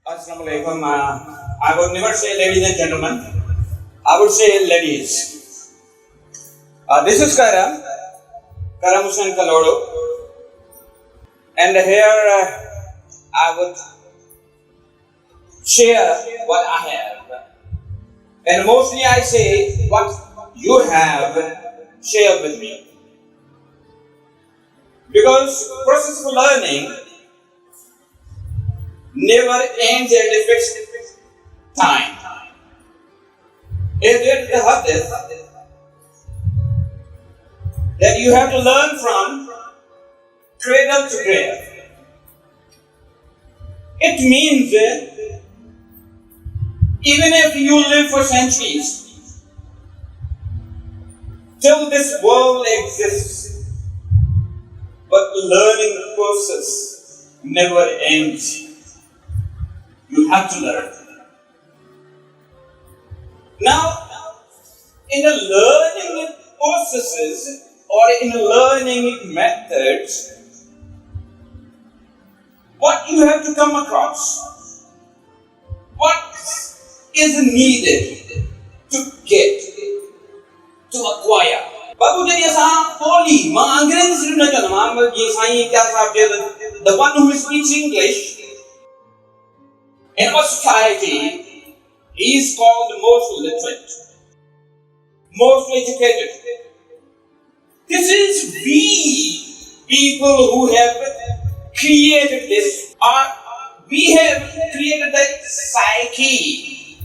Assalamu alaikum. I would never say ladies and gentlemen. I would say ladies. This is Karam Hussain Kalodo. And here I would share what I have. And mostly I say what you have shared with me. Because process of learning never ends at a fixed time. There is a hadith that you have to learn from cradle to grave. It means that even if you live for centuries, till this world exists, but the learning process never ends. You have to learn. Now, in the learning processes or in the learning methods, what you have to come across, what is needed to get, to acquire. Babu jadi asal poli, manggirin sering najan, manggirin sains kya subject. The one who speaks English in our society is called the most literate, most educated. This is we people who have created this, or we have created the psyche.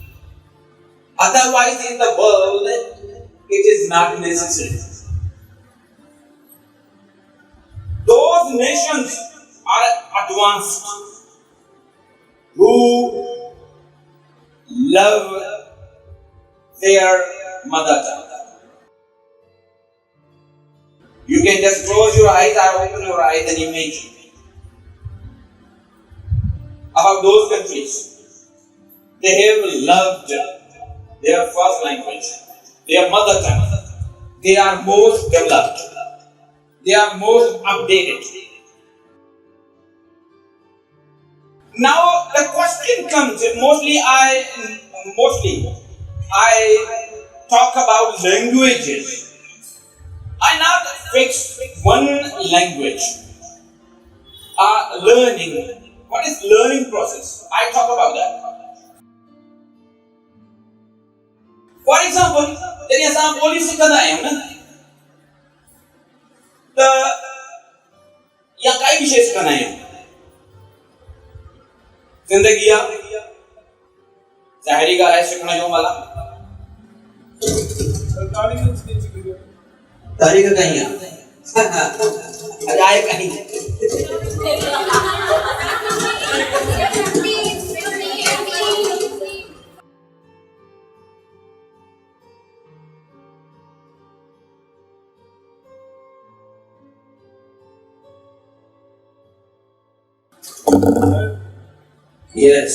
Otherwise, in the world, it is not necessary. Those nations are advanced who love their mother tongue. You can just close your eyes or open your eyes and imagine about those countries. They have loved their first language, their mother tongue. They are most developed. They are most updated. Now the question comes, mostly I talk about languages. I not fix one language. Learning. What is learning process? I talk about that. For example, there is a policy the या काही विषय शिकना है जिंदगी जाहिरी का है शिकना जो मला तारीख कहीं अजाए कहीं Yes.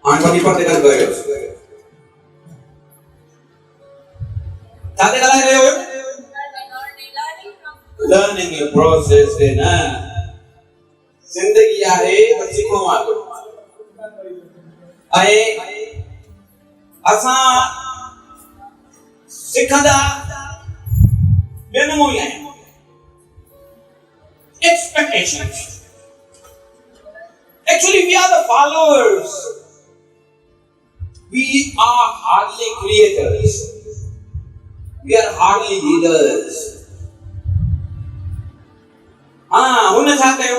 Anthony Particle Goyos. Learning a process in Zindagi hai सीखो मारो. आए असां सिखंदा बेनमूई आहियूं. Expectations. Actually, we are the followers. We are hardly creators. We are hardly leaders. हुन छा कयो?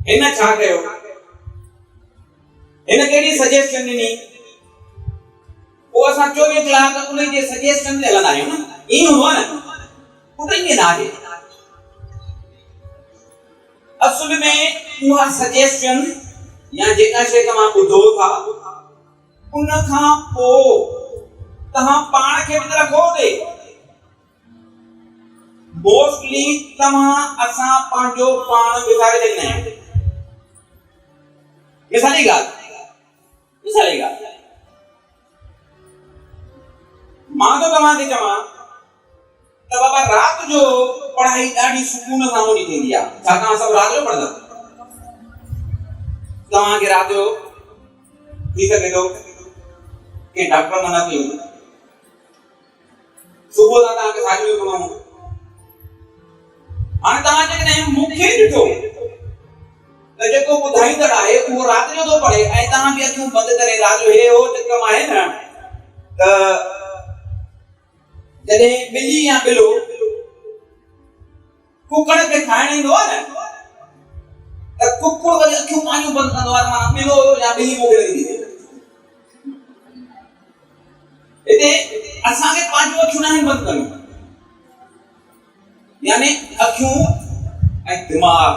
हिन छा कयो? हिन कहिड़ी सजेशन ॾिनी? पोइ असां 24 कलाक उन जे सजेशन ते हलंदा आहियूं न. ईअं हूंदो आहे न. पुट ईअं न आहे. असल में उहा सजेशन या जेका शइ तव्हां ॿुधो था उन खां पोइ तव्हां पाण खे बि रखो ॾे. मोस्टली तव्हां असां पंहिंजो पाण विसारे छॾींदा आहियूं. मिसाली ॻाल्हि मां त तव्हांखे चवां त बाबा रात जो पढ़ाई ॾाढी सुकून सां होणी थींदी आहे. छाकाणि असां रात जो पढ़ंदा तव्हां खे राति जो थी सघे थो कि डॉक्टर मना कयूं, सुबुह सां तव्हांखे साॻियो कमु आहे। हाणे तव्हां जेकॾहिं मूंखे ॾिठो त जेको ॿुधाईंदड़ आहे उहो राति जो थो पढ़े ऐं तव्हां बि अखियूं बंदि करे राति जो हे हो कमु आहे न, त जॾहिं ॿिली या ॿिलो कुकड़ खे खाइण ईंदो आहे न, त कुकुड़ वरी अखियूं पाणियूं बंदि कंदो आहे, माना ॿिलो या ॿिली मूंखे लॻी थिए। हिते असांखे पंहिंजूं अखियूं न आहिनि बंदि करणियूं, यानी अखियूं ऐं दिमाग़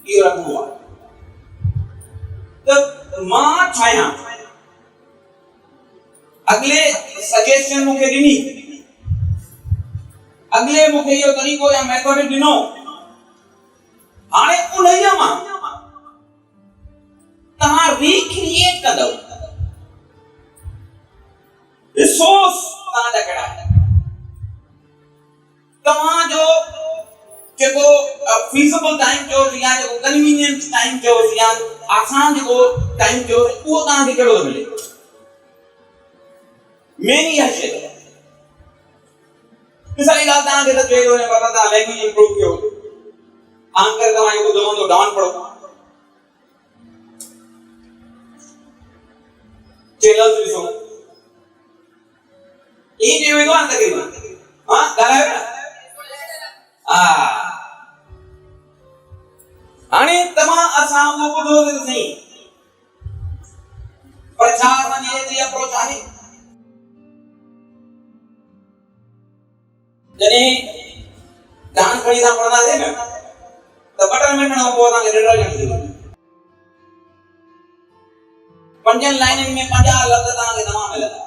इहो रखिणो आहे। त मां ठाहियां, अॻिले सजेशन मूंखे ॾिनी, अॻिले मूंखे इहो तरीक़ो या मेथड ॾिनो, हाणे उन्हीअ मां तव्हां रिक्रिएट कंदव। रिसोर्स तव्हांजा कहिड़ा आहिनि, तव्हांजो जेको फीज़िबल टाइम चयोसि या जेको कन्वीनियंट टाइम चयोसि या आसान जेको टाइम चयोसि, उहो तव्हांखे कहिड़ो थो मिले। मेन इहा शइ अथव। मिसाल जी ॻाल्हि तव्हांखे त चए थो बाबा तव्हां लैंग्वेज इंप्रूव कयो, आम करे तव्हां जेको चवंदो डाउन पढ़ो, चैनल्स ॾिसो, ईअं चयो वेंदो आहे न तक़रीबन। हा ॻाल्हायो न। हाणे तव्हां असां उहो ॿुधो त सही, पर छा असांजी एतिरी अप्रोच आहे? जॾहिं डांस खणी सां पढ़ंदासीं न, त 2 मिंट खां पोइ असांखे निंड अचणु शुरू थी। 5 लाइननि में 50 लफ़्ज़ तव्हांखे नवां मिलंदा,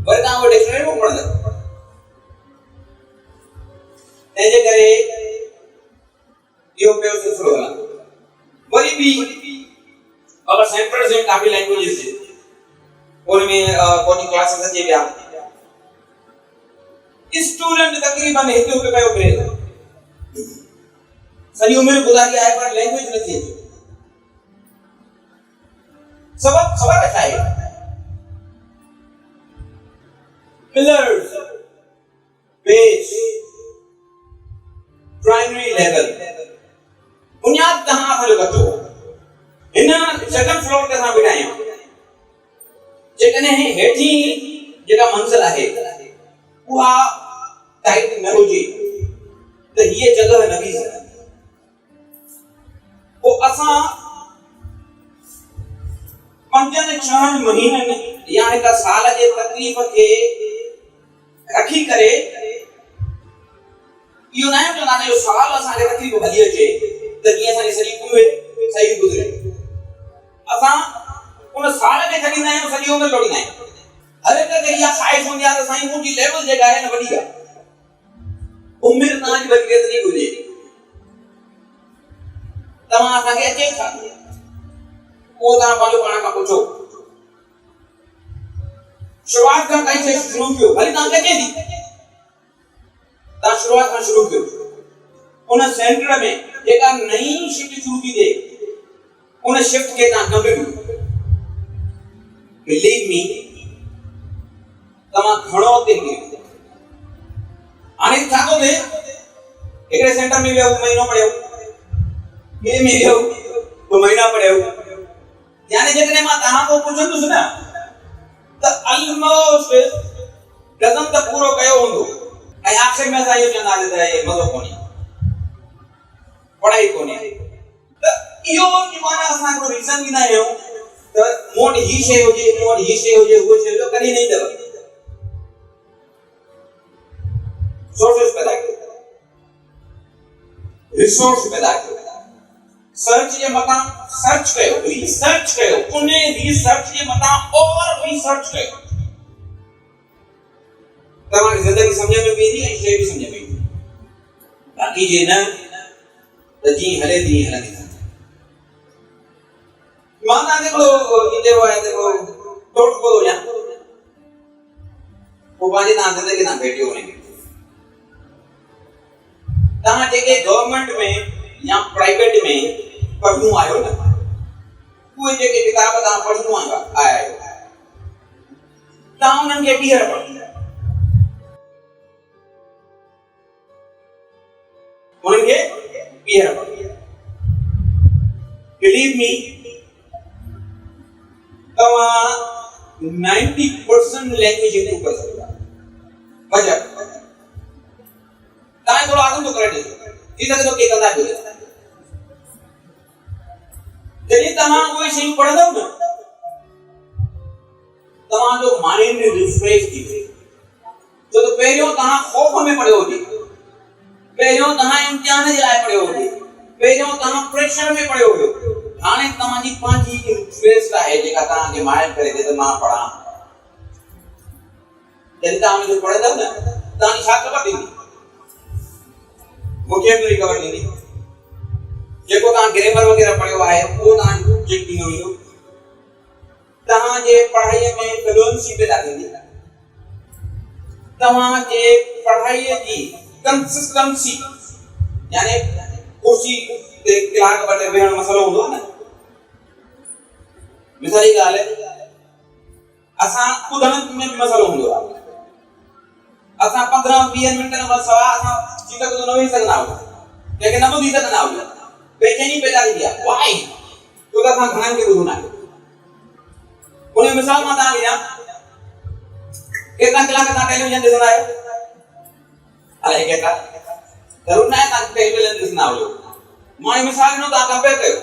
वरी तव्हां उहो डिक्शनरी में पढ़ंदा। तंहिंजे करे इहो पियो सिलसिलो हलंदो। वरी बि अगरि सेंट्रल से काफ़ी लैंग्वेजिस उनमें कोचिंग क्लासेस अची विया, स्टूडेंट तकरीबन हिकु पियो ब्रेक सॼी उमिरि गुज़ारी आहे पर लैंग्वेज नथी अचे। सबब ख़बर छा आहे? पिलर्स, बेस, प्राइमरी लेवल, बुनियाद तव्हां असांजो कचो। हिन सेकंड फ्लोर ते असां बीठा आहियूं, जेकॾहिं हेठी जेका मंज़िल आहे उहा टाइट न हुजे त हीअ जॻह न बीह सघंदी। पोइ असां 5-6 महीननि या हिक साल जे तकलीफ़ खे रखी करे इहो न चवंदा इहो साल असांखे तकलीफ़ भली अचे त जीअं असांजी सॼी उमिरि सही गुज़रे। असां उन साल खे छॾींदा आहियूं, सॼी उमिरि लोड़ींदा आहियूं। हर हिक खे इहा ख़्वाहिश हूंदी आहे त साईं मुंहिंजी लेवल जेका आहे न वॾी आहे, उमिरि तव्हांजी वरी केतिरी हुजे, तव्हां असांखे अचे छा? उहो तव्हां पंहिंजो पाण खां पुछो। शुरूआत खां काई शइ शुरू कयो, भली तव्हांखे अचे थी, तव्हां शुरूआत खां शुरू कयो। उन सेंटर में जेका नई शिफ्ट शुरू थी थिए, उन शिफ्ट खे तव्हां कंटिन्यू बिलीव मी, तव्हां घणो तेज़ी। हाणे छा थो थिए, हिकिड़े सेंटर में वियो महीनो पढ़ियो, ॿिए में वियो 2 महीना पढ़ियो, यानी जेकॾहिं मां तव्हां खां पुछंदुसि न त ऑलमोस्ट डज़न त पूरो कयो हूंदो ऐं आख़िर में असां इहो चवंदासीं त हे मज़ो कोन्हे, पढ़ाई कोन्हे। त इहो माना असां हिकिड़ो रीज़न ॾींदा आहियूं त मूं वटि हीअ शइ हुजे, मूं वटि हीअ शइ हुजे, उहा शइ जो कॾहिं न ईंदव। सोर्सेस पैदा कयो, रिसोर्स पैदा कयो, सर्च जे मथां सर्च कयो, रिसर्च कयो, उन रिसर्च जे मथां और रिसर्च कयो। तव्हांखे ज़िंदगी सम्झ में बि ईंदी ऐं शइ बि सम्झ में ईंदी। बाक़ी जे न त जीअं हले तीअं हलंदी। मां तव्हांखे हिकिड़ो ईंदो आहे हिकिड़ो टोटको थो ॾियां, पोइ पंहिंजी तव्हां ज़िंदगी सां भेटियो वञे। तव्हां जेके गवर्नमेंट में या प्राइवेट में पढ़णो आयो न उहे जेके किताब तव्हां पढ़णो आयो तव्हां उन्हनि खे ॿीहर पढ़ो उन्हनि खे ॿीहर पढ़ो बिलीव मी तव्हां 90% लैंग्वेज इंप्रूव करे सघो वजह तव्हां थोरो आगम तो करे ॾिसो थी सघे थो के कंदा आहियो जॾहिं तव्हां उहे शयूं पढ़ंदव न तव्हांजो माइंड रिफ्रेश थी वेंदो छो त पहिरियों तव्हां ख़ौफ़ में पढ़ियो हुजे पहिरियों तव्हां इम्तिहान जे लाइ पढ़ियो हुजे पहिरियों तव्हां प्रेशर में पढ़ियो हुयो हाणे तव्हांजी पंहिंजी इंट्रेस्ट आहे जेका तव्हांखे माइल करे थे त मां पढ़ां जॾहिं तव्हां उनखे पढ़ंदव न तव्हांजी छा ख़बर थींदी वोकेबुलरी ख़बर थींदी जेको तव्हां ग्रामर वग़ैरह पढ़ियो आहे उहो तव्हांजो चेक थींदो वेंदो तव्हांजे पढ़ाईअ में फ्लुएंसी पैदा थींदी तव्हांजे पढ़ाईअ जी कंसिस्टेंसी यानी कुर्सी ते कलाक ॿ टे वेहण मसलो हूंदो आहे न मिसाली ॻाल्हि असां ॿुधण में बि मसलो हूंदो आहे असां 15-20 मिंट खां सवा असां ठीक तो न वेही सघंदा आहियूं कंहिंखे न ॿुधी सघंदा आहियूं बेचैनी पैदा थींदी आहे वाई छो त असां घणनि खे ॿुधंदा आहियूं उन मिसाल मां तव्हांखे ॾियां केतिरा कलाक तव्हां टेलीविजन ॾिसंदा आहियो अलाए केतिरा ज़रूरु न आहे तव्हां टेलीविजन ॾिसंदा हुजो मां मिसाल ॾिनो तव्हां कंपेयर कयो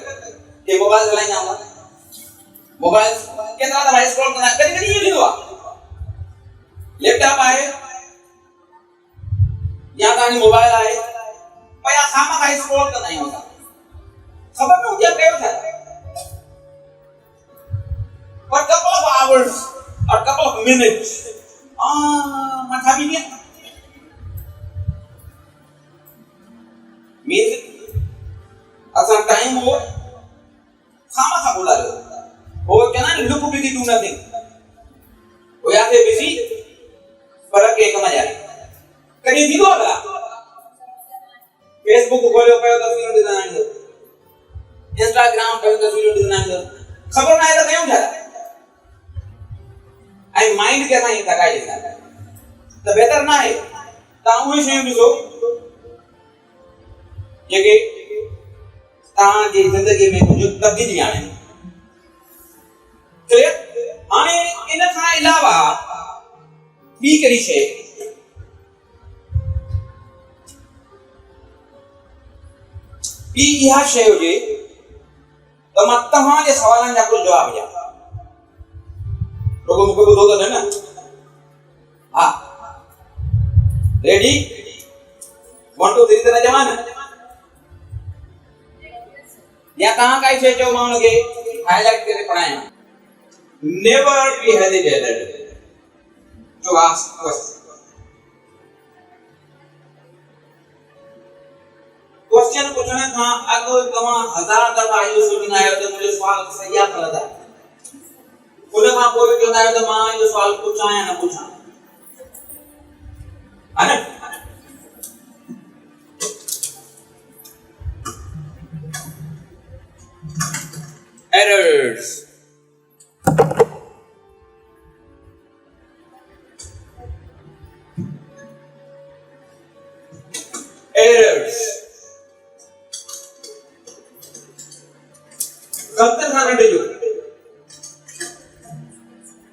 के मोबाइल हलाईंदा हूंदा मोबाइल केतिरा दफ़ा स्क्रॉल कंदा कॾहिं कॾहिं इहो थींदो आहे लैपटॉप आहे या तव्हांजी मोबाइल आहे पिया खामा खाई स्क्रॉल कंदा आहियूं असां ख़बर न हूंदी आहे कयो छा पर couple of hours or couple of minutes माथा बि नहीं means असां टाइम हो खामा खा बोला रहे हो क्या ना look busy do nothing वो या फिर busy फर्क एक में जा रही कहीं थी दो अगला फेसबुक खोलियो पियो तस्वीरूं ॾिसंदा आहियूं इंस्टाग्राम पियो तस्वीरूं ॾिसंदा आहियूं ख़बर न आहे त कयूं छा ऐं माइंड खे असां हीअं थकाए ॾींदा आहियूं त बहितर न आहे तव्हां उहे शयूं ॾिसो जेके तव्हांजी ज़िंदगीअ में कुझु तब्दीली आणनि क्लियर हाणे इन खां अलावा ॿी कहिड़ी शइ ॿी इहा शइ हुजे त मां तव्हांजे सवालनि जा कुझु जवाब ॾियां रुगो मूंखे ॿुधो त न हा रेडी 1 2 3 त न चवां न या तव्हां काई शइ चओ मां हुनखे हाईलाइट करे पढ़ायां never be hesitated to ask question पूछण खां अॻु तव्हां 1000 दफ़ा इहो सोचींदा आहियो त मुंहिंजो सुवाल सही आहे ग़लति आहे उन खां पोइ चवंदा आहियो त मां इहो सुवाल पुछां या न पुछां है न errors गलत खां कढे जो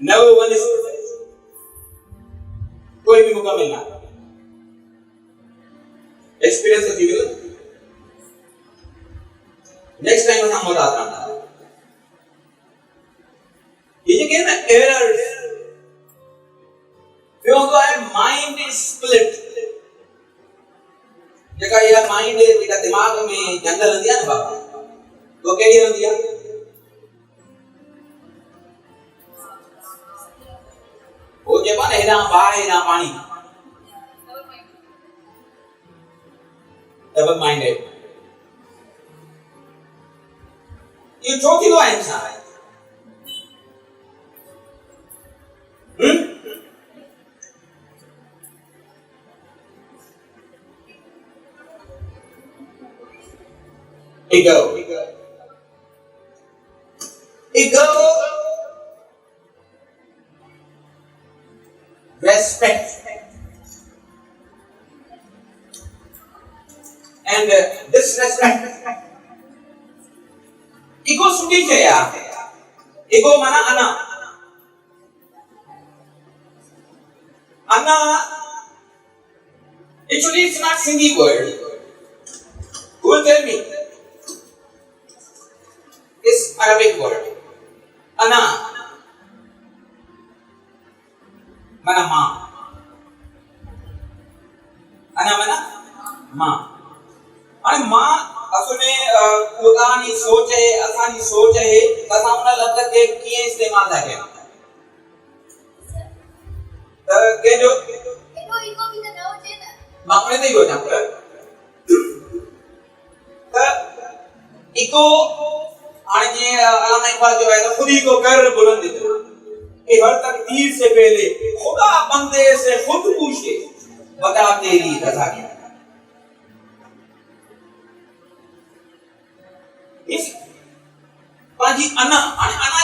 never one is कोई भी मुकाबला ना एक्सपीरियंस थी वियो नेक्स्ट टाइम असां मोटा करना ये जेके ना एरर्स ॿियो हूंदो आहे माइंड स्प्लिट जेका इहा माइंड जेका दिमाग में जंग रहंदी आहे न बाबा वो कहिड़ी रहंदी आहे वो चइबो आहे न हेॾां बाहि हेॾां पाणी डबल माइंडेड ये छो थींदो आहे इंसान ego ego, respect, and disrespect. Ego sundi jaya. Ego mana ana. Ana actually it's not Sindhi word. Who will tell me? It's Arabic word. Ana. Mana ma. Ana mana ma. अरे माँ असुने खुदानी सोच है असानी सोच है तसाउना लफ्ज़ के किए इस्तेमाल है के जो ego भी तो ना हो जाए ना मामले नहीं हो जाता ego आज ये अल्लाह ने बात जो है तो खुद ही को कर बुलंद दे कि हर तकदीर से पहले खुदा बंदे से खुद पूछे बता तेरी रज़ा क्या इस पाजी अना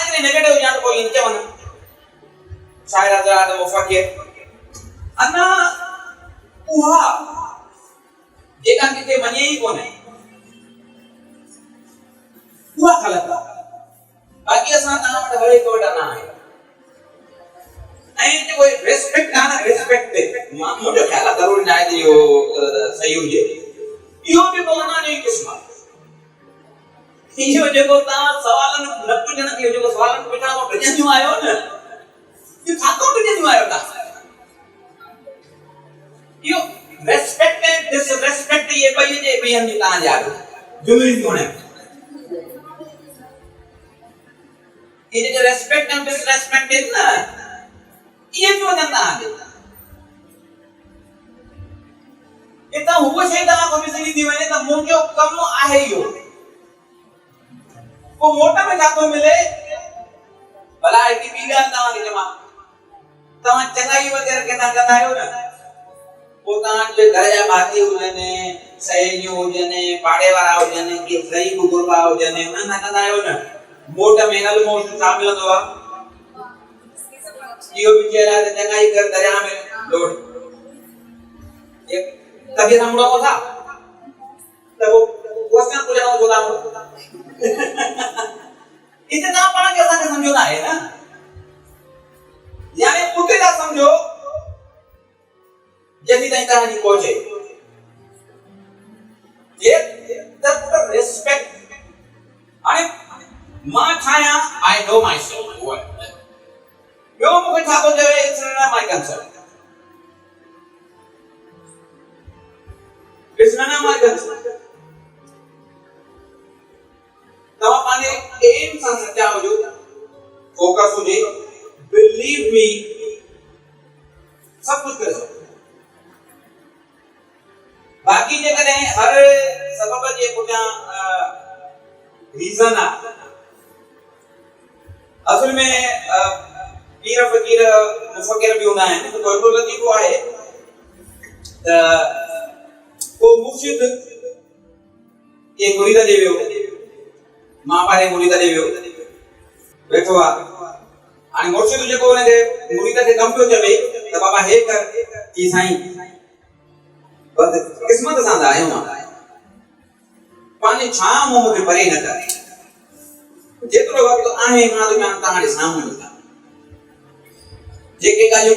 जे नेगेटिव जान को इंचे वन शायर आजाद मुफक्किर अना उहा जेका के मने ही कोने उहा खलता बाकी असा ता वट हरे तो ना है ऐं जो रिस्पेक्ट आना रिस्पेक्ट मुझे ख्याल जरूर ना है यो सही हुजे यो भी बोलना नहीं किस्मत इहो जेको ता सवालन न पुछण के जेको सवालन पुछण को प्रजन्यू आयो न ये छातो प्रजन्यू आयो ता यो रेस्पेक्ट एंड डिसरेस्पेक्ट ये भई जे बियन जी ता जारो जुमली कोने ये जे रेस्पेक्ट एंड डिसरेस्पेक्ट है ना ये जो नंदा है इतना हुआ शे ता को भी दी वने ता मुंजो कम आहे यो वो मोटा में जाको मिले भला की बीगा ता के जमा ता चंगाई वगैरह के ना कंदा ना वो ता जे घर जा भाती हुजने सहेलियो हुजने पाड़े वाला हुजने के सही बुजुर्गा हुजने उन ना कंदा ना मोटा में नल मोट शामिल होवा यो बेचारा ते चंगाई कर दरिया में लोड एक तभी हमड़ो था तो वो क्वेश्चन पूछना होता इतना पाना के साथ समझौता है ना यानी उते दा समझो जदी ताई कहानी पहुंचे ये तब रिस्पेक्ट अरे मां छाया आई नो माय सेल्फ यो मुके थाको जवे it's not my concern it's not my concern तवा पाने एम सा सच्चा हो जो फोकस हो जे बिलीव मी सब कुछ कर सकते बाकी जे कदे हर सबब जे पुठा रीजन आ असल में पीर फकीर मुफक्किर भी होना है तो कोई लगी को है को मुर्शिद ये मुरीदा देवे मां पारे मुरीदा देवे बैठो आ आणि मुर्शिद जे को ने मुरीदा के कम पियो चवे त बाबा हे कर की साईं बस किस्मत सां आयो मां पानी छा मुंह परे न कर जेतरो वक्त आहे मां तो मैं तहां सामने जेके गालियों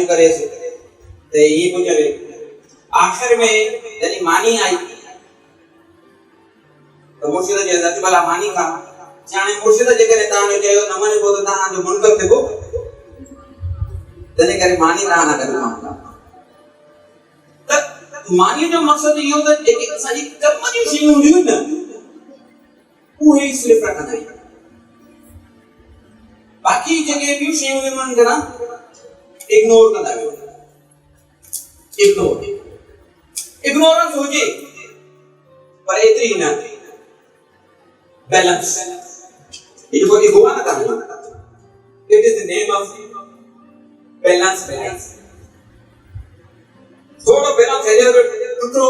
करे ते ये को चले आखिर में जदी मानी आई तो मुर्शिद जे जाति वाला मानी का जाने मुर्शिद जे करे ता ने चयो न मने को ता जो मुनकर थे को तने करे मानी ना करे त मानी जो मकसद यो त जेके सजी कर्म जी शयूं हुई न उहे सिर्फ रखंदा बाकी जगह भी शयूं मन करा इग्नोर कंदा वियो इग्नोरेंस हो जे पर एतरी न बैलेंस ये जो इगो ना था it is the name of balance थोड़ा बैलेंस है जब तो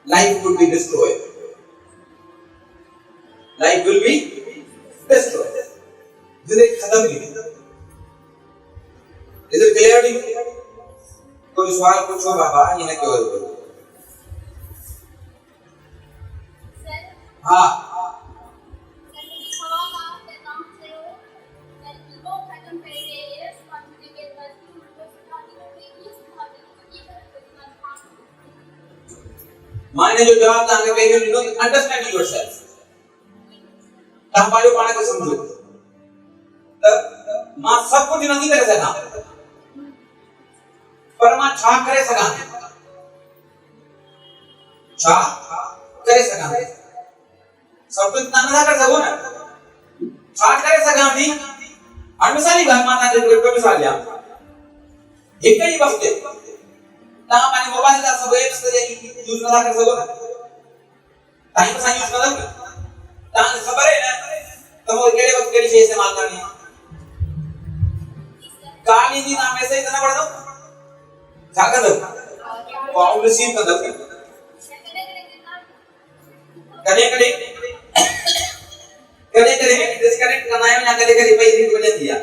life would be destroyed life will be destroyed, जिंदगी खत्म नहीं। Is it clear? कोई सवाल पूछो बाबा, ये ना क्यों करो। हाँ माने जो जवाब तव्हांखे पहिरियों ॾिनो, अंडरस्टैंड योरसेल्फ, तव्हां पंहिंजो पाण खे सम्झो त मां सभु कुझु नथी करे सघां, पर मां छा करे सघां, छा करे सघां। सभु कुझु तव्हां नथा करे सघो न, छा करे सघां थी। हाणे मिसाली ॻाल्हि मां तव्हांखे हिकु मिसाल ॾियां। हिकु ई वक़्तु तव्हां पंहिंजे मोबाइल जा सभु एप्स यूज़ नथा करे सघो न, टाइम सां यूज़ कंदव न, तव्हांखे ख़बर आहे न त मूंखे कहिड़े वक़्तु कहिड़ी शइ इस्तेमालु करणी आहे। कॉल ईंदी तव्हां मैसेज न पढ़ंदव, छा कंदव, कॉल रिसीव कंदव। कॾहिं कॾहिं डिस्कनेक्ट कंदा आहियूं या कॾहिं कॾहिं पई रिंग वॼंदी आहे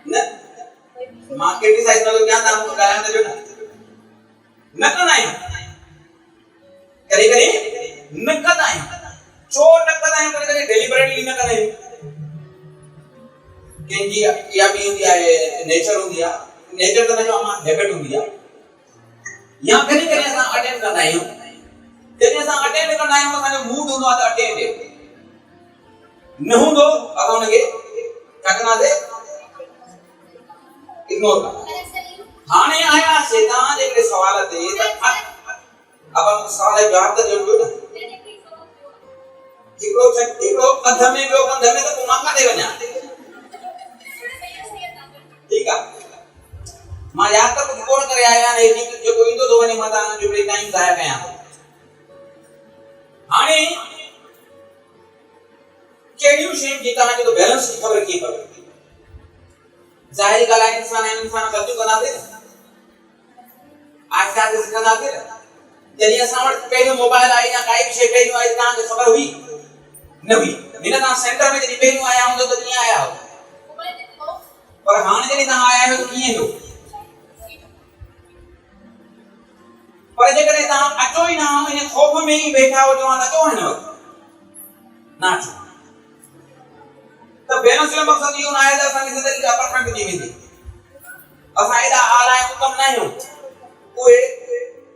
न। मां क्रिटिसाइज न कयां, तव्हां मूंखे ॻाल्हाइण त ॾियो न कंदा आहियूं, कॾहिं कॾहिं न कंदा आहियूं। छो न कंदा आहियूं? कॾहिं कॾहिं डेलिबरेटली न कंदा आहियूं। कंहिंजी इहा बि हूंदी आहे, नेचर हूंदी आहे, नेचर त न चवां मां, हैबिट हूंदी आहे। या कॾहिं कॾहिं असां अटेंड कंदा आहियूं, जॾहिं असां अटेंड कंदा आहियूं असांजो मूड हूंदो आहे त अटेंड न हूंदो असां हुनखे छा कंदासीं, इग्नोर कंदासीं। हाणे आयासीं तव्हां जे सवाल ते, अब हम सवाल जो जवाब त ॾियो न। हिकिड़ो कंध में ॿियो कंध में, त पोइ मां काथे वञा। ठीकु आहे, मां यादि त कुझु कोन करे आया आहियां, जेको ईंदो थो वञे मां तव्हांजो टाइम ज़ाया कयां। हाणे कहिड़ियूं शयूं जी तव्हांखे तो बैलेंस की ख़बर कीअं पवे। ज़ाहिरी ॻाल्हि आहे, इंसान ग़लतियूं कंदासीं न, आहिस्ते आहिस्ते सिखंदासीं न। जॾहिं असां वटि पहिरियों मोबाइल आई या काई बि शइ पहिरियों आई, तव्हांखे ख़बर हुई न हुई। हिन तव्हां सेंटर में जॾहिं पहिरियों आया हूंदो त कीअं आया हो, पर हाणे जॾहिं तव्हां आया आहियो त कीअं हो। पर जेकॾहिं तव्हां अचो ई न हो, इन ख़ौफ़ में ई वेठा हो, चवां था अचो हिन वक़्तु न अचो, त बैलेंस जो मक़सदु इहो न आहे त असांजी ज़िंदगी का परफेक्ट थी वेंदी। असां एॾा आला ऐं उत्तम न आहियूं। उहे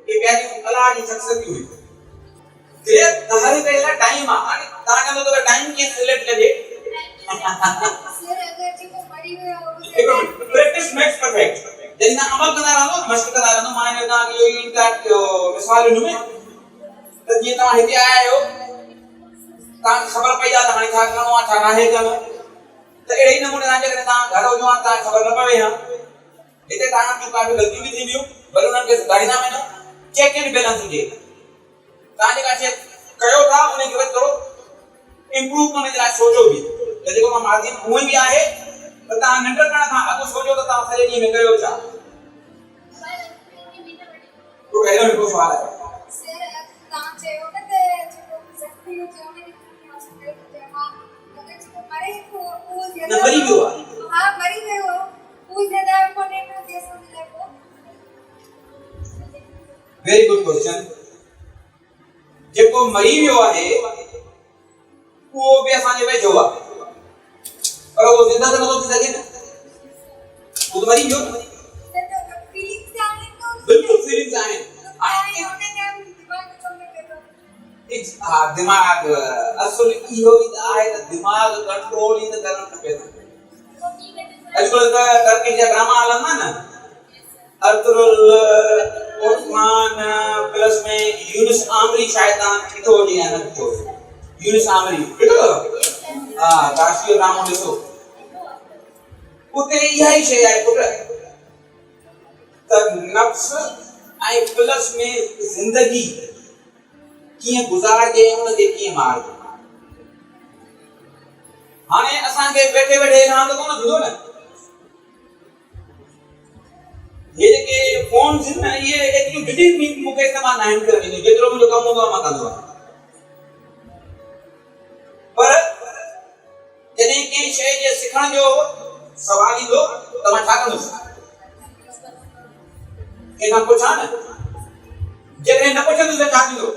ॻाल्हियूं अलाह जी शख़्सियत हुई। क्लियर? त हर हिकु लाइ टाइम आहे। हाणे तव्हां चवंदो त टाइम कीअं सिलेक्ट कजे। Practice makes perfect. जॾहिं तव्हां अमल कंदा रहंदो, मश्क कंदा रहंदो, मां हिन तव्हांखे इहो इंटैक्ट मिसाल ॾिनो त जीअं तव्हां हिते आया आहियो, तव्हांखे ख़बर पई आहे त हाणे छा करिणो आहे, छा नाहे करिणो, त अहिड़े ई नमूने जेकॾहिं तव्हां घर हुजो आहे, तव्हांखे ख़बर न पवे हा, हिते तव्हां जूं काफ़ी ग़लतियूं बि थींदियूं, भले उन्हनि खे सुधारींदा वञो। चेक एंड बैलेंस हुजे, तव्हां जेका शइ कयो था उनखे वरी थोरो इम्प्रूव करण जे लाइ सोचो बि, त जेको मां मार्जिन उहो ई आहे, त तव्हां निंड करण खां अॻु सोचो त तव्हां सॼे ॾींहं में कयो छा। तो पहिरियों हिकिड़ो सुवाल आहे, तव्हां चयो न त जेको ज़ख़्मी हुजे उनखे हॉस्पिटल में अगरि जेको मरे उहो ज़्यादा मरी वियो आहे, हा मरी वियो, उहो ज़्यादा इम्पोर्टेंट हुजे असांजे लाइ। Very good question. जेको मरी वियो आहे उहो बि असांजे वेझो आहे, पर उहो ज़िंदा त नथो थी सघे न, उहो त मरी वियो न। बिल्कुल फीलिंग्स आहिनि। दिमाग असुल इहो ई आहे त दिमाग कंट्रोल ई त करणु खपे। अॼुकल्ह त टर्की जा ड्रामा हलंदा न, अर्तुगरुल ओस्मान प्लस में यूनुस आमरी, शायद तव्हां ॾिठो हुजे या न ॾिठो हुजे। यूनुस आमरी ॾिठो, हा राष्ट्रीय ड्रामो ॾिसो, उते इहा ई शइ आहे पुट, त नफ्स ऐं प्लस में ज़िंदगी कीअं गुज़ारजे, उनखे कीअं मारजे। हाणे असांखे वेठे वेठे रांदि कोन थींदो न, ये जेके फोन आहिनि न, इहे एतिरियूं डिटेल मूंखे इस्तेमालु न आहिनि करणियूं, जेतिरो मुंहिंजो कमु हूंदो आहे मां कंदो आहियां। पर जॾहिं कंहिं शइ जे सिखण जो सवाल ईंदो तव्हां छा कंदो? कंहिंखां पुछा न, जॾहिं न पुछंदो त छा थींदो?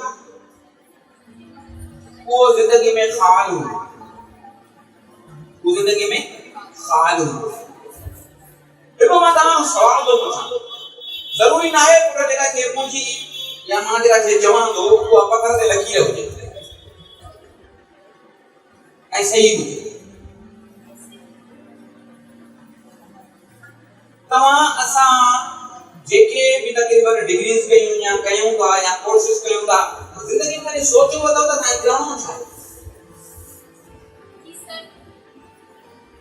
वो जिंदगी में ख़ाल हूंदो, वो जिंदगी में ख़ाल हूंदो। देखो मां तव्हां सवाल थो पुछां, ज़रूरी न आहे पुट जेका खे मुंहिंजी या मां जेका खे चवां थो उहा पथर ते लकीर हुजे ऐं सही हुजे। तव्हां असां जेके बि तकरीबन डिग्रीज़ कयूं या कयूं था या कोर्सिस कयूं था, ज़िंदगी में कॾहिं सोचियो अथव त तव्हां करणो छा आहे?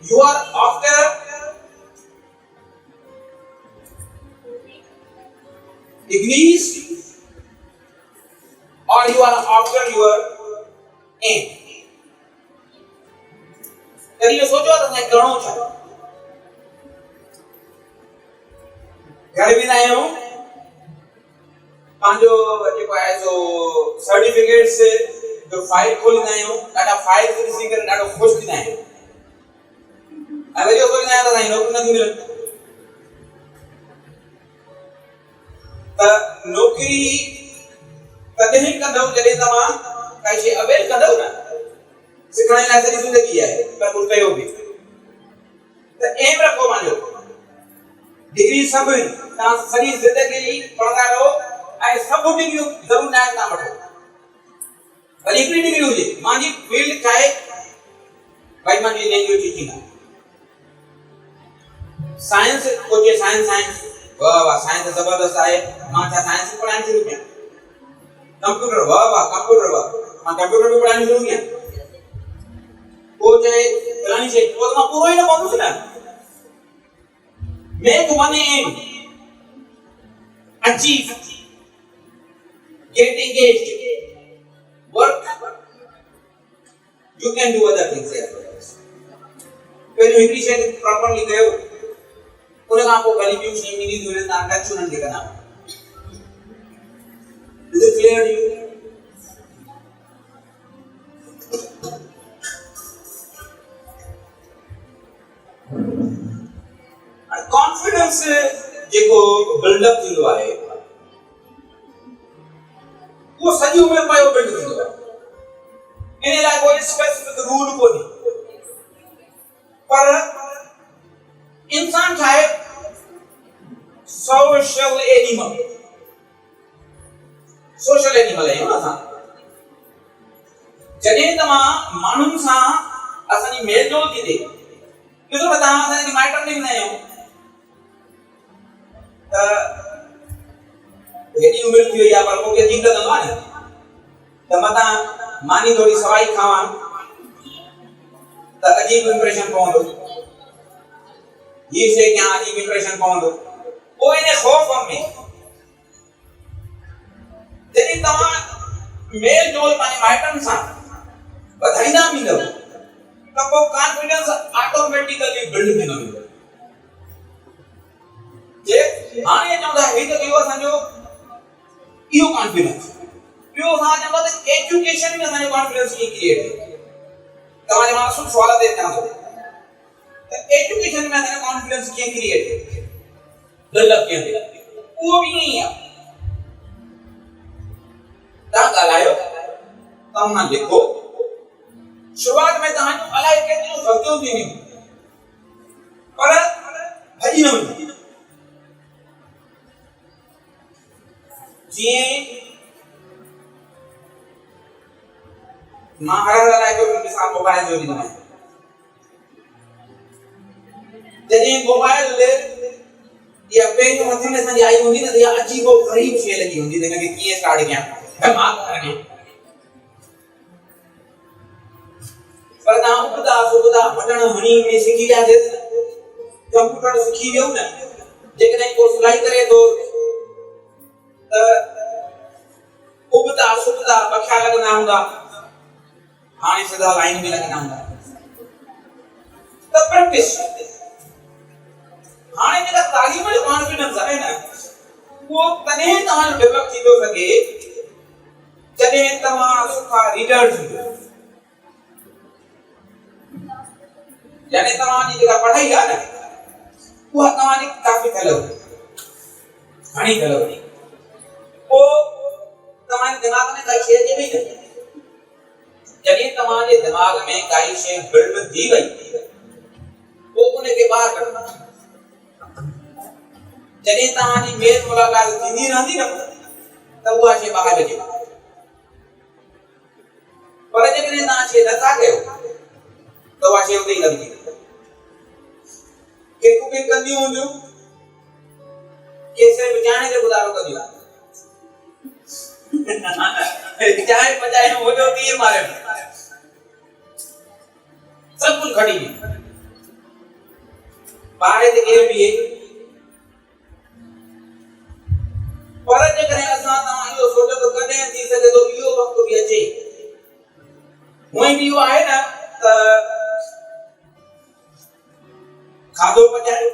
You are after degrees or you are after your aim? कॾहिं इहो सोचियो त तव्हां करणो छा आहे? घर वेंदा आहियूं, पंहिंजो जेको आहे सो सर्टिफिकेट्स जो फाइल खोलींदा आहियूं, ॾाढा फाइल ॾिसी करे ॾाढो ख़ुशि थींदा आहियूं ऐं वरी सोचींदा आहियूं त असांजी नौकरी नथी मिले। त नौकरी तॾहिं कंदव जॾहिं तव्हां काई शइ अवेल कंदव न। सिखण लाइ सॼी ज़िंदगी आहे पर कुझु कयो बि त एम रखो पंहिंजो डिग्री सभु तव्हां सॼी ज़िंदगी पढ़ंदा रहो ऐं सभु डिग्रियूं ज़रूर न आहे तव्हां वठो, वरी हिकिड़ी डिग्री हुजे। मुंहिंजी फील्ड छा आहे भाई? मुंहिंजी लैंग्वेज टीचिंग आहे। साइंस कोई साइंस साइंस वाह वाह साइंस ज़बरदस्त आहे, मां छा साइंस पढ़ाइण शुरू कयां? कंप्यूटर वाह वाह कंप्यूटर वाह, मां कंप्यूटर बि पढ़ाइण शुरू कयां। को चए फलाणी शइ, पोइ त मां पूरो ई न पहुंदुसि न। Make one aim, achieve, get engaged, work. You can do other things as well. पहले हिकिड़ी शइ प्रॉपर्ली कयो, उन खां पोइ भली ॿियूं शयूं ईंदियूं हुननि तव्हां टच उन्हनि खे कंदा। Is it clear to you? Confidence जेको बिल्डअप थींदो आहे वो सॼी उमिरि पियो बिल्ड थींदो आहे। इन लाइ कोई स्पेसिफिक रूल कोन्हे, पर इंसान छा आहे? सोशल एनिमल आहियूं न असां। जॾहिं तव्हां माण्हुनि सां असांजी मेल जोल थी थिए, ॾिसो न तव्हां असांजी माइटनि में वेंदा आहियूं त हेॾी उमिरि थी वई आहे पर मूंखे अजीब लॻंदो आहे न त मतां मानी थोरी सवाई खावां त अजीब इंप्रेशन पवंदो, हीअ शइ कयां अजीब इंप्रेशन पवंदो। पोइ इन ख़ौफ़ में जॾहिं तव्हां मेल जोल पंहिंजे माइटनि सां वधाईंदा वेंदव त पोइ कॉन्फिडेंस ऑटोमेटिकली बिल्ड थींदो वेंदो। जे हाणे चवंदा हे त इहो असांजो इहो कॉन्फिडेंस, ॿियो असां चवंदा त एजुकेशन में असांजो कॉन्फिडेंस कीअं क्रिएट थिए। तव्हांजे मां सुठो सवाल ते ध्यानु ॾियो त एजुकेशन में असांजो कॉन्फिडेंस कीअं क्रिएट थिए, डेवलप कीअं थिए, उहो बि ईअं ई आहे। तव्हां ॻाल्हायो, तव्हां लिखो, शुरूआत में तव्हांजो अलाए केतिरियूं ग़लतियूं थींदियूं पर भॼी न वञो। जीअं मां हर लाइ जो मिसाल मोबाइल जो ॾींदो आहियां। जॾहिं मोबाइल या पहिरियों हथ में असांजी आई हूंदी न त इहा अजीबो ग़रीब शइ लॻी हूंदी त हिनखे कीअं स्टार्ट कयां, दिमाग़ खणे। पर तव्हां उबता सुबता बटण हणी में सिखी वियासीं, कंप्यूटर सिखी वियो न, जेकॾहिं को सिलाई करे थो त उबता सुबता पखिया लॻंदा हूंदा, हाणे सिधा लाइन में लॻंदा हूंदा। त प्रैक्टिस हाणे जेका तालीम जो कॉन्फिडेंस आहे न वो तॾहिं तव्हांजो डेवलप थी थो सघे जॾहिं तव्हां सुठा रीडर्स हुजो, यानी तव्हांजी जेका पढ़ाई आहे न उहा तव्हांजी काफ़ी थियल हुई, घणी थियल हुई, पोइ तव्हांजे दिमाग़ में काई शइ अचे पई न, जॾहिं तव्हांजे दिमाग़ में काई शइ बिल्ड थी वई पोइ उनखे ॿाहिरि कढो। जॾहिं तव्हांजी मेल मुलाक़ात थींदी रहंदी न त उहा शइ ॿाहिरि अचे, पर जेकॾहिं तव्हां शइ नथा कयो त उहा शइ उते ई लॻी के कुकिंग कंदियूं हूंदियूं, के सिर्फ़ ॼाणे ते गुज़ारो कंदियूं, चाहे पचाए होजो तीर मारे सब कुछ खड़ी है बाहर ते केर भी है, पर जेकॾहिं असां तव्हां इहो सोचो त कॾहिं थी सघे थो इहो वक़्तु बि अचे, हूअं बि इहो आहे न त खाधो पचाइण,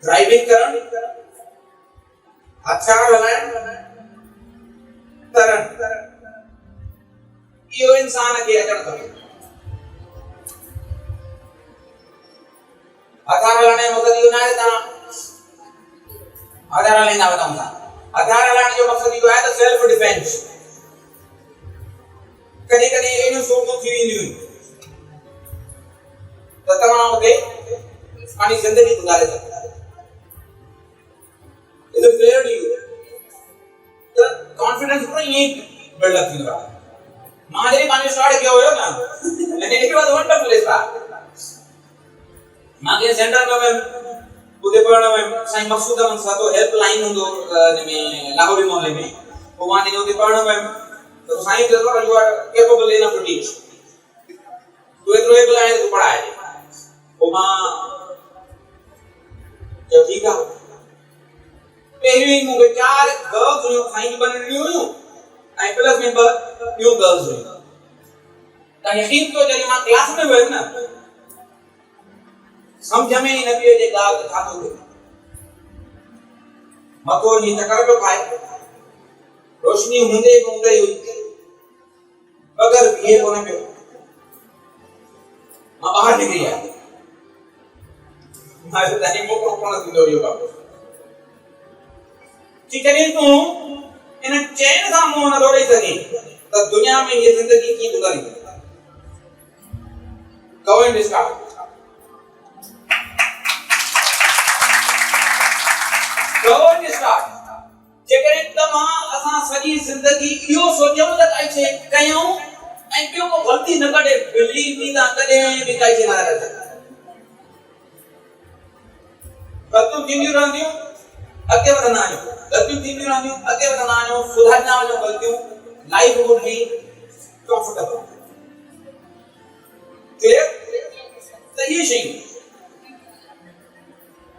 ड्राइविंग करण, हथियार हलाइण, तरण, इहो इंसान खे अचणु खपे। हथियार हलाइण जो मक़सदु इहो न आहे त तव्हां हथियार हलाईंदा वञो था, हथियार हलाइण जो मक़सदु इहो आहे त सेल्फ डिफेंस। कॾहिं कॾहिं अहिड़ियूं सूरतूं थी वेंदियूं आहिनि त तव्हां उते पंहिंजी ज़िंदगी गुज़ारे सघो। Is it clear to you? The confidence पूरा यही बिल्डअप थींदो आहे। मां जॾहिं पंहिंजो स्टार्ट कयो हुयो न, it was wonderful start। मां के सेंटर में वियुमि, उते पढ़ण वियुमि, साईं मक़सूद अहमद साहब हेल्पलाइन हूंदो में लाहौरी मोहल्ले में, पोइ मां जॾहिं उते पढ़ण वियुमि त साईं चयो you are capable enough to teach, तूं एतिरो एबल आहे त तूं पढ़ाए। पोइ मां चयो ठीकु आहे। पहिरियों ई मूंखे 4 गर्ल्स हुयूं, साईं जी बनणियूं हुयूं ऐं प्लस में 2 ॿियूं गर्ल्स हुयूं। त यकीन कयो जॾहिं मां क्लास में वियुमि न, समझ में ई न पियो अचे ॻाल्हि त छा थो थिए। मथो ईअं चकर पियो खाए, रोशनी हूंदे बि हूंदे ई हुई, बग़ैर बीहे कोन पियो। मां ॿाहिरि निकिरी आयुमि, मां चयो तव्हांजी मोकिलो कोन थींदो इहो कमु कि कॾहिं तूं इन चैन सां मुंहुं नथो ॾेई सघीं त दुनिया में हीअ ज़िंदगी कीअं गुज़ारींदी। Go and start. Go and start. जेकॾहिं तव्हां असां सॼी ज़िंदगी इहो सोचियूं त काई शइ कयूं ऐं ॿियो को ग़लती न कढे, बिलीव मी तव्हां कॾहिं बि काई शइ न करे सघो। ग़लतियूं थींदियूं रहंदियूं, अॻिते वधंदा आहियूं, ग़लतियूं थींदियूं रहंदियूं, अॻिते वधंदा आहियूं, सुधारींदा वञूं ग़लतियूं, life would be comfortable. Clear? त इहे शयूं,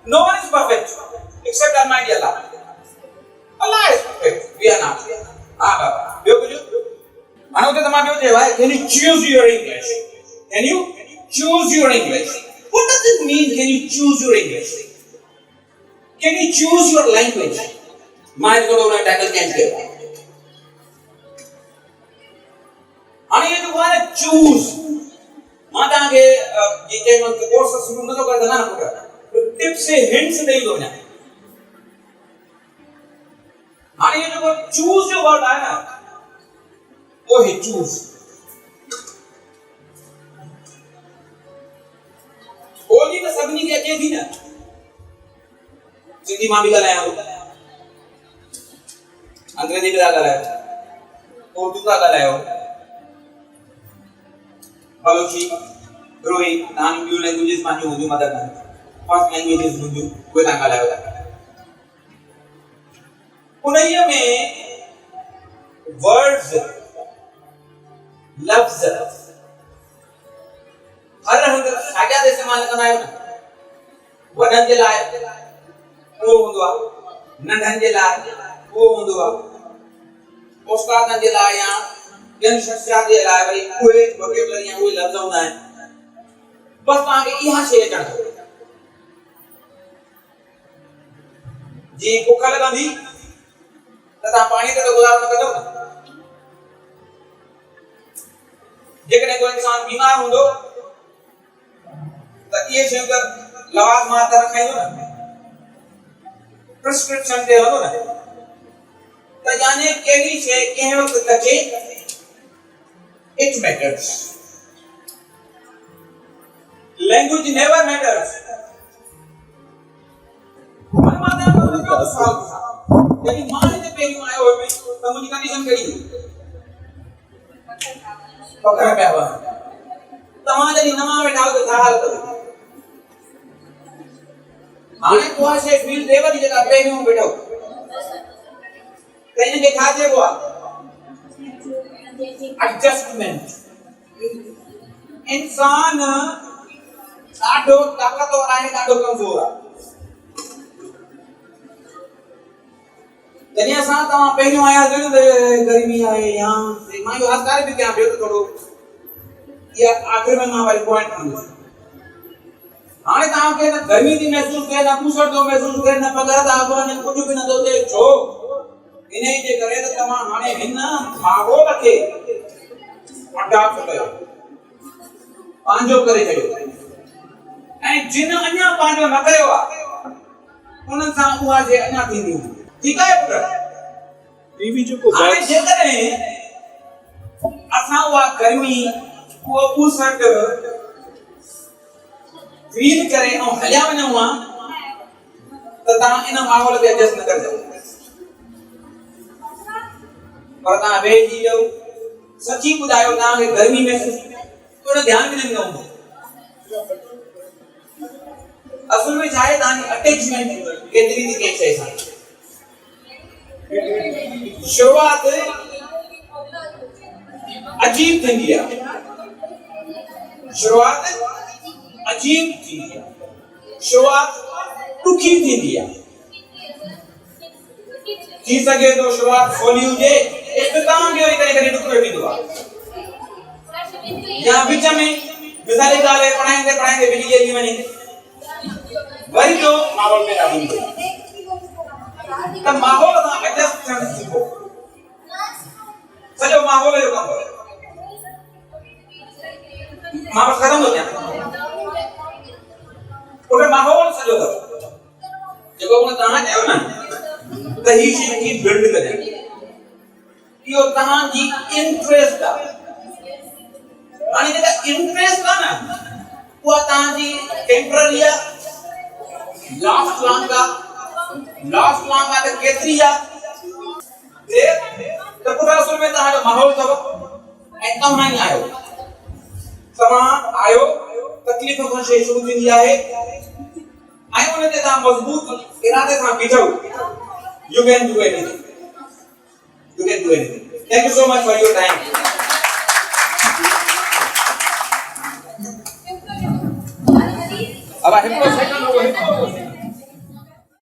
no one is perfect except Almighty Allah. Allah is perfect, we are not. हा बाबा, ॿियो कुझु? मानो त तव्हां ॿियो चयो आहे, can you choose your English? Can you choose your English? What does it mean, can you choose your English? Can you choose your language? मां हिकु दफ़ो टाइटल चेंज कयो। हाणे ये जो आहे चूज़, मां तव्हांखे जेके मां कोर्स शुरू नथो करे सघां न पुटु, टिप्स ऐं हिंट्स ॾेई थो वञां। हाणे ये जो चूज़ जो वर्ड आहे न, वो है चूज़। ॿोली त सभिनी खे अचे थी न, सिंधी मां बि ॻाल्हायां थो, अंग्रेजी बि था ॻाल्हायो, उर्दू था ॻाल्हायो, बलोची, ब्रोई, तव्हांजी ॿियूं लैंग्वेजिस पंहिंजियूं हूंदियूं, मदर टंग, फर्स्ट लैंग्वेजिस हूंदियूं, उहे तव्हां ॻाल्हायो था। उन्हीअ में वर्ड्स, लफ़्ज़ हर हंधि साॻिया इस्तेमालु कंदा आहियो न। वॾनि जे लाइ उहो हूंदो आहे, नंढनि जे लाइ उहो हूंदो आहे, उस्तादनि जे लाइ या ॿियनि शख़्सियात जे लाइ वरी उहे वोकेबलरी या उहे लफ़्ज़ हूंदा आहिनि। बसि तव्हांखे इहा शइ अचणु खपे। जीअं बुख लॻंदी त तव्हां पाणी ते त गुज़ारो न कंदव न। जेकॾहिं कोई इंसान बीमार हूंदो त ये शइ त लवाज़ मां त रखाइंदो न प्रिस्क्रिप्शन ते हलो न त जाने कहिड़ी शइ कंहिं वक़्तु कजे it matters language never matters मन मां त सवाल यदि मां हिते पहिरियों आयो हुयो त मुंहिंजी कंडीशन कहिड़ी हुई पकड़ पिया हुआ तव्हां जॾहिं नवां वेठा आहियो त छा हाल अथव हाणे उहा शइ फील थिएव थी जेका पहिरियों वेठो त हिनखे छा चइबो आहे एडजस्टमेंट इंसान ॾाढो ताक़तवर आहे ॾाढो कमज़ोर आहे जॾहिं असां तव्हां पहिरियों आयासीं न त गर्मी आहे या मां इहो आस्कार बि कयां पियो त थोरो इहा आख़िर में मां वरी पॉइंट कंदुसि हाणे तव्हांखे न गर्मी थी महसूस थिए न पूसड़ थो महसूस थिए न पघर था अचनि कुझु बि नथो थिए छो इन जे करे त तव्हां हाणे हिन माहौल खे अडॉप्ट कयो पंहिंजो करे छॾियो ऐं जिन अञा पंहिंजो न कयो आहे उन्हनि सां उहा शइ अञा थींदी ठीकु आहे पुट टीवी जेको हाणे जेकॾहिं असां उहा गर्मी उहो पूसड़ फील करे ऐं हलिया वञूं हा त तव्हां इन माहौल खे एडजस्ट न करे सघो पर तव्हां वेहिजी वियो सची ॿुधायो तव्हांखे गर्मी महसूस थोरो ध्यानु बि न ॾिनो हूंदो असुल में छा आहे तव्हांजी अटैचमेंट केतिरी थी कंहिं शइ सां शुरूआत अजीब थींदी आहे शुरूआत अजीब थींदी आहे शुरूआत ॾुखी थींदी आहे थी सघे थो शुरूआत सवली हुजे इख्तिताम बि वरी कॾहिं ॾुखियो थींदो आहे या विच में मिसाल जी ॻाल्हि पढ़ाईंदे पढ़ाईंदे बिजली हली वञे वरी जो माहौल पैदा थींदो त माहौल सां एडजस्ट थियणु सिखो सॼो माहौल जो कमु मां बस ख़तम थो कयां उन माहौल सॼो अथव जेको उन तव्हां चयो न त ही शइ खे बिल्ड कजे इहो तव्हांजी इंट्रेस्ट आहे हाणे जेका इंट्रेस्ट आहे न उहा तव्हांजी टेम्पररी आहे लास्ट लॉन्ग आहे त केतिरी आहे त पूरा असुल में तव्हांजो माहौल अथव ऐं तव्हां ई आहियो तव्हां आहियो तकलीफ़ खां शइ शुरू थींदी आहे ऐं उन ते तव्हां मज़बूत इरादे सां बीठो you can do anything thank you so much for your time अब हिप्नो सेकंड हो